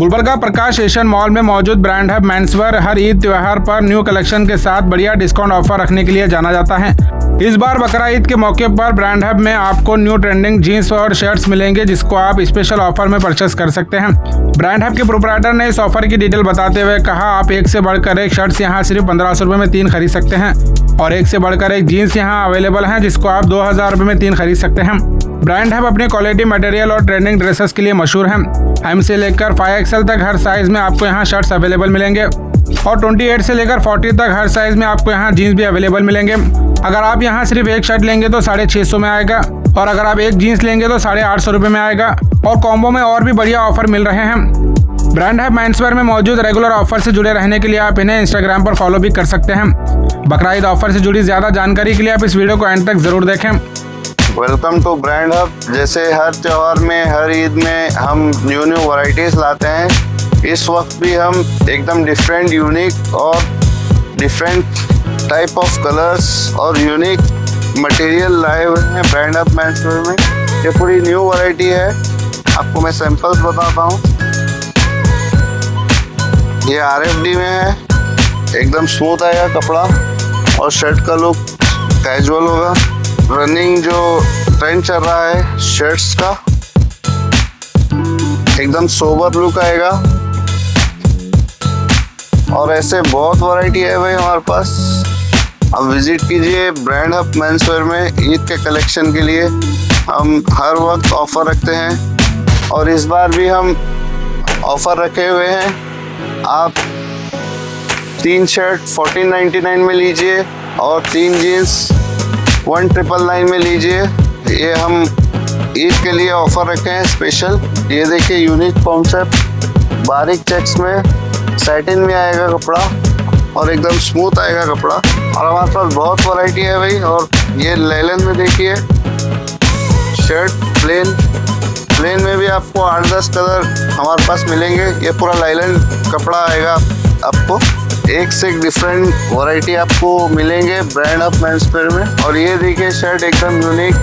गुलबर्गा प्रकाश Asian mall में मौजूद brand hub menswear हर ईद त्योहार पर न्यू कलेक्शन के साथ बढ़िया डिस्काउंट ऑफर रखने के लिए जाना जाता है। इस बार बकरा ईद के मौके पर ब्रांड हब में आपको न्यू ट्रेंडिंग जीन्स और शर्ट्स मिलेंगे, जिसको आप स्पेशल ऑफर में परचेस कर सकते हैं। ब्रांड हब के प्रोप्राइटर ने इस ऑफर की डिटेल बताते हुए कहा, आप एक से बढ़कर एक शर्ट्स यहाँ सिर्फ 1500 रुपये में 3 खरीद सकते हैं और एक से बढ़कर एक जीन्स यहाँ अवेलेबल है, जिसको आप 2000 रुपये में 3 खरीद सकते हैं। ब्रांड हब अपने क्वालिटी मटेरियल और ट्रेंडिंग ड्रेसेस के लिए मशहूर है। एम से लेकर 5XL तक हर साइज में आपको यहाँ शर्ट्स अवेलेबल मिलेंगे और 28 से लेकर 40 तक हर साइज में आपको यहाँ जीन्स भी अवेलेबल मिलेंगे। अगर आप यहाँ सिर्फ एक शर्ट लेंगे तो 650 में आएगा और अगर आप एक जीन्स लेंगे तो 850 रुपये में आएगा और कॉम्बो में और भी बढ़िया ऑफर मिल रहे हैं। ब्रांड हब मेंसवेयर में मौजूद रेगुलर ऑफर से जुड़े रहने के लिए आप इन्हें इंस्टाग्राम पर फॉलो भी कर सकते हैं। बकरा ईद ऑफर से जुड़ी ज्यादा जानकारी के लिए आप इस वीडियो को एंड तक जरूर देखें। Welcome to Brand Hub. जैसे हर त्योहार में, हर ईद में हम न्यू वैरायटीज लाते हैं। इस वक्त भी हम एकदम डिफरेंट, यूनिक और डिफरेंट टाइप ऑफ कलर्स और यूनिक मटेरियल लाए हुए हैं ब्रांड हब मेंसवेयर में। ये पूरी न्यू वैरायटी है। आपको मैं सैंपल्स बताता हूँ। ये RFD में है, एकदम स्मूथ आएगा कपड़ा और शर्ट का लुक कैजुअल होगा। रनिंग जो ट्रेंड चल रहा है शर्ट्स का, एकदम सोबर लुक आएगा और ऐसे बहुत वैरायटी है भाई हमारे पास। अब विजिट कीजिए ब्रांड हब मेंसवेयर में। ईद के कलेक्शन के लिए हम हर वक्त ऑफर रखते हैं और इस बार भी हम ऑफर रखे हुए हैं। आप 3 शर्ट 1499 में लीजिए और 3 जीन्स 1999 में लीजिए। ये हम ईद के लिए ऑफर रखे हैं स्पेशल। ये देखिए यूनिक कॉन्सेप्ट, बारीक चेक्स में सैटिन में आएगा कपड़ा और एकदम स्मूथ आएगा कपड़ा। और हमारे पास बहुत वैरायटी है भाई। और ये लेलन में देखिए शर्ट प्लेन में भी आपको 8-10 कलर हमारे पास मिलेंगे। ये पूरा लेलन कपड़ा आएगा आपको। एक से एक डिफरेंट वैरायटी आपको मिलेंगे ब्रांड हब मेंसवेयर में। और ये देखिए शर्ट एकदम यूनिक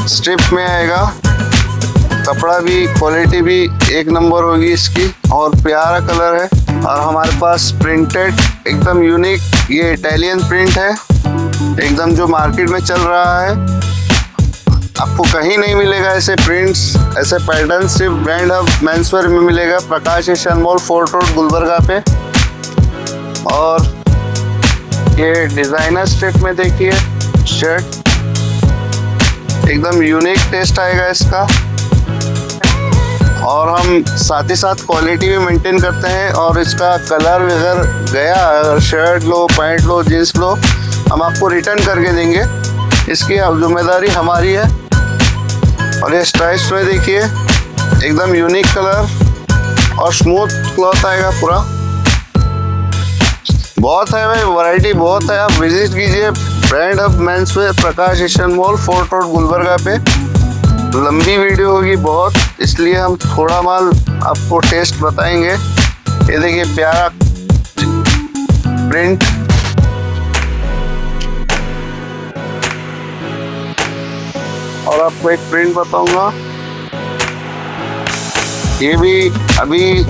स्ट्रिप में आएगा। कपड़ा भी, क्वालिटी भी एक नंबर होगी इसकी और प्यारा कलर है। और हमारे पास प्रिंटेड एकदम यूनिक, ये इटालियन प्रिंट है एकदम, जो मार्केट में चल रहा है। आपको कहीं नहीं मिलेगा ऐसे प्रिंट्स, ऐसे पैटर्न, सिर्फ ब्रांड हब मेंसवेयर में मिलेगा। Prakash Asian mall, fort road, Gulbarga पे। और ये डिजाइनर स्ट्रिप में देखिए शर्ट, एकदम यूनिक टेस्ट आएगा इसका। और हम साथ ही साथ क्वालिटी भी मेंटेन करते हैं। और इसका कलर अगर गया, अगर शर्ट लो, पैंट लो, जीन्स लो, हम आपको रिटर्न करके देंगे। इसकी जिम्मेदारी हमारी है। और ये स्ट्राइप्स में देखिए एकदम यूनिक कलर और स्मूथ क्लॉथ आएगा पूरा। बहुत है भाई, वैरायटी बहुत है। आप विजिट कीजिए brand hub menswear, Prakash Asian mall, fort road, Gulbarga पे। लंबी वीडियो होगी बहुत, इसलिए हम थोड़ा माल आपको टेस्ट बताएंगे। ये देखिए प्यारा प्रिंट, और आपको एक प्रिंट बताऊंगा। ये भी अभी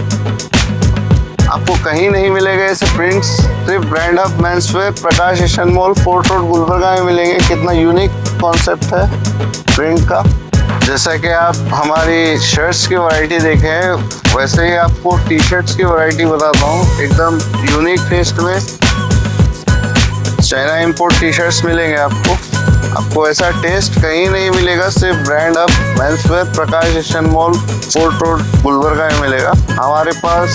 आपको कहीं नहीं मिलेगा ऐसे प्रिंट्स, सिर्फ brand hub menswear, Prakash Asian mall, fort road, Gulbarga में मिलेंगे। कितना यूनिक कॉन्सेप्ट है प्रिंट का। जैसा कि आप हमारी शर्ट्स की वैरायटी देखे हैं, वैसे ही आपको टी शर्ट्स की वैरायटी बताता हूँ। एकदम यूनिक टेस्ट में चाइना इंपोर्ट टी शर्ट्स मिलेंगे आपको ऐसा टेस्ट कहीं नहीं मिलेगा, सिर्फ brand hub menswear, Prakash Asian mall, fort road, Gulbarga में मिलेगा। हमारे पास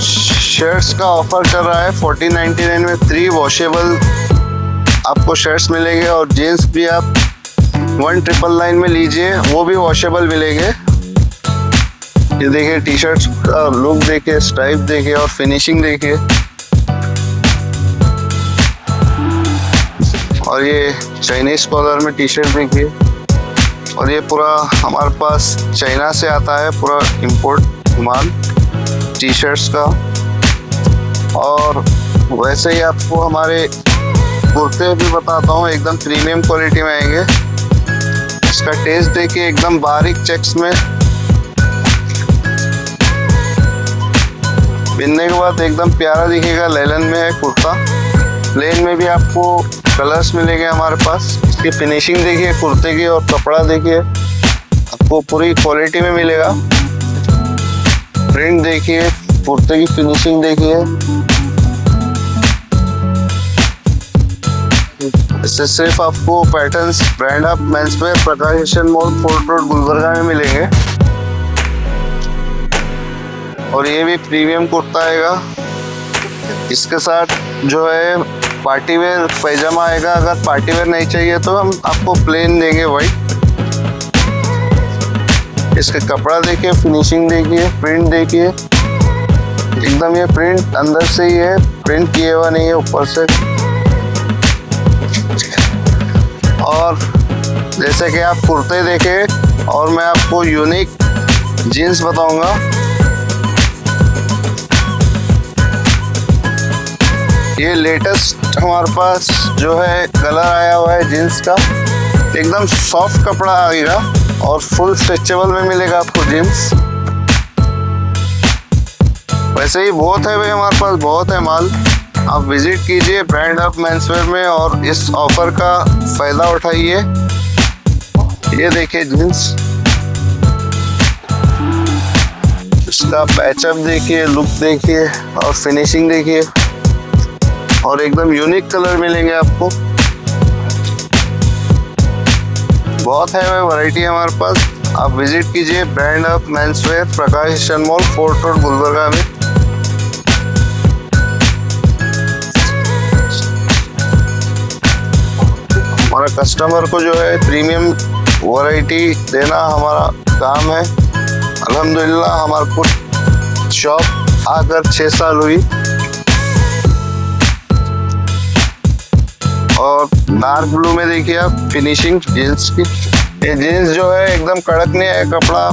शर्ट्स का ऑफर चल रहा है। 1499 में 3 वॉशेबल आपको शर्ट्स मिलेंगे और जीन्स भी आप 1999 में लीजिए, वो भी वॉशेबल मिलेंगे। ये देखिए टी शर्ट्स का लुक देखिए, स्ट्राइप देखिए और फिनिशिंग देखिए। और ये चाइनीज कॉलर में टी शर्ट देखिए। और ये पूरा हमारे पास चाइना से आता है, पूरा इंपोर्ट माल टी शर्ट्स का। और वैसे ही आपको हमारे कुर्ते भी बताता हूँ, एकदम प्रीमियम क्वालिटी में आएंगे। इसका टेस्ट देखिए, एकदम बारीक चेक्स में पहनने के बाद एकदम प्यारा दिखेगा। लेलन में है कुर्ता, प्लेन में भी आपको कलर्स मिलेंगे हमारे पास। इसकी फिनिशिंग देखिए कुर्ते की, और कपड़ा देखिए आपको पूरी क्वालिटी में मिलेगा। प्रिंट देखिए, कुर्ते की फिनिशिंग देखिए। इससे सिर्फ आपको पैटर्न्स ब्रांड हब मेंसवेयर प्रकाश मॉल फोर्ट रोड गुलबर्गा में मिलेंगे। और ये भी प्रीमियम कुर्ता आएगा। इसके साथ जो है पार्टी वेयर पैजामा आएगा। अगर पार्टी वेयर नहीं चाहिए तो हम आपको प्लेन देंगे वाइट। इसका कपड़ा देखिए, फिनिशिंग देखिए, प्रिंट देखिए, एकदम ये प्रिंट अंदर से ही है, प्रिंट किया हुआ नहीं है ऊपर से। और जैसे कि आप कुर्ते देखे, और मैं आपको यूनिक जीन्स बताऊंगा। ये लेटेस्ट हमारे पास जो है कलर आया हुआ है जीन्स का। एकदम सॉफ्ट कपड़ा आएगा और फुल स्ट्रेचेबल में मिलेगा आपको जीन्स। वैसे ही बहुत है भाई, हमारे पास बहुत है माल। आप विजिट कीजिए ब्रांड हब मेंसवेयर में और इस ऑफर का फायदा उठाइए। ये देखिए जीन्स, इसका पैचअप देखिए, लुक देखिए और फिनिशिंग देखिए, और एकदम यूनिक कलर मिलेंगे आपको। बहुत है भाई वैरायटी हमारे पास। आप विजिट कीजिए ब्रांड हब मेंसवेयर प्रकाश मॉल फोर्ट रोड गुलबर्गा में। हमारा कस्टमर को जो है प्रीमियम वैरायटी देना हमारा काम है। अल्हम्दुलिल्लाह हमारे को शॉप आकर 6 साल हुई। और डार्क ब्लू में देखिए आप फिनिशिंग जीन्स की। ये जीन्स जो है एकदम कड़क नहीं है, कपड़ा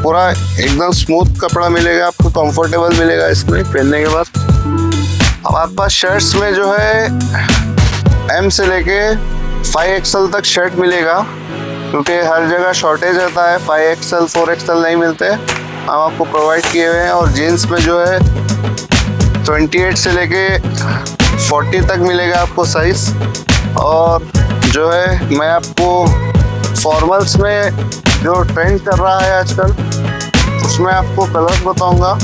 पूरा एकदम स्मूथ कपड़ा मिलेगा आपको, कंफर्टेबल मिलेगा इसमें पहनने के बाद। हमारे पास शर्ट्स में जो है M से लेके 5XL तक शर्ट मिलेगा, क्योंकि हर जगह शॉर्टेज रहता है। 5XL 4XL नहीं मिलते, हम आपको प्रोवाइड किए हुए हैं। और जीन्स में जो है 28 से लेके 40 तक मिलेगा आपको साइज। और जो है मैं आपको फॉर्मल्स में जो ट्रेंड कर रहा है आजकल, उसमें आपको कलर्स बताऊंगा।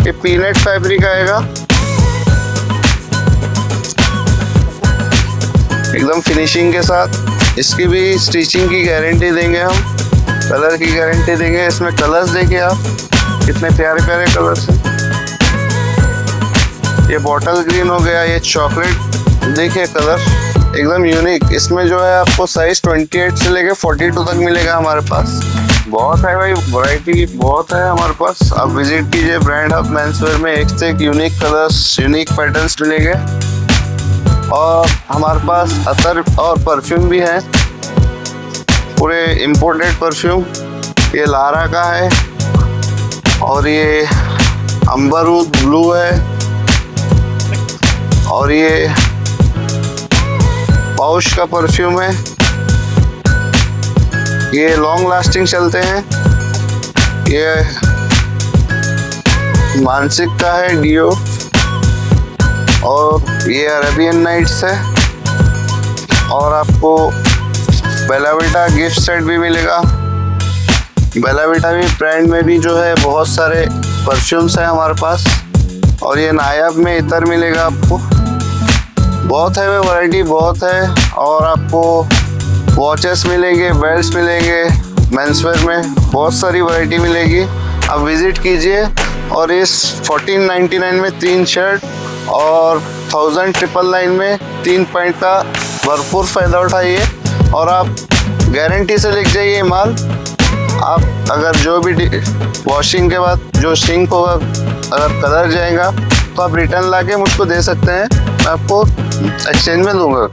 ये पीनट फैब्रिक आएगा, एकदम फिनिशिंग के साथ। इसकी भी स्टिचिंग की गारंटी देंगे हम, कलर की गारंटी देंगे। इसमें कलर्स देखिए आप, कितने प्यारे प्यारे कलर्स हैं। ये बॉटल ग्रीन हो गया, ये चॉकलेट देखिए कलर एकदम यूनिक। इसमें जो है आपको साइज 28 से लेके 42 तक मिलेगा हमारे पास। बहुत है भाई वैरायटी, बहुत है हमारे पास। आप विजिट कीजिए ब्रांड हब मेंसवेयर में। एक से एक यूनिक कलर्स, यूनिक पैटर्न्स मिलेंगे। और हमारे पास अतर और परफ्यूम भी है, पूरे इम्पोर्टेड परफ्यूम। ये लारा का है, और ये अम्बरूद ब्लू है, और ये पाउच का परफ्यूम है। ये लॉन्ग लास्टिंग चलते हैं। ये मानसिक का है डियो, और ये अरेबियन नाइट्स है। और आपको बेलाविटा गिफ्ट सेट भी मिलेगा। बेलाविटा भी ब्रांड में भी जो है बहुत सारे परफ्यूम्स हैं हमारे पास। और ये नायाब में इतर मिलेगा आपको। बहुत है वैरायटी, बहुत है। और आपको वॉचेस मिलेंगे, बेल्ट्स मिलेंगे, मेंसवेयर में बहुत सारी वैरायटी मिलेगी। आप विजिट कीजिए। और इस 1499 में 3 शर्ट और 1999 में 3 पैंट का भरपूर फ़ायदा उठाइए। और आप गारंटी से लिख जाइए माल। आप अगर जो भी वॉशिंग के बाद जो सिंक होगा, अगर कलर जाएगा तो आप रिटर्न लाके मुझको दे सकते हैं, मैं आपको एक्सचेंज में दूंगा।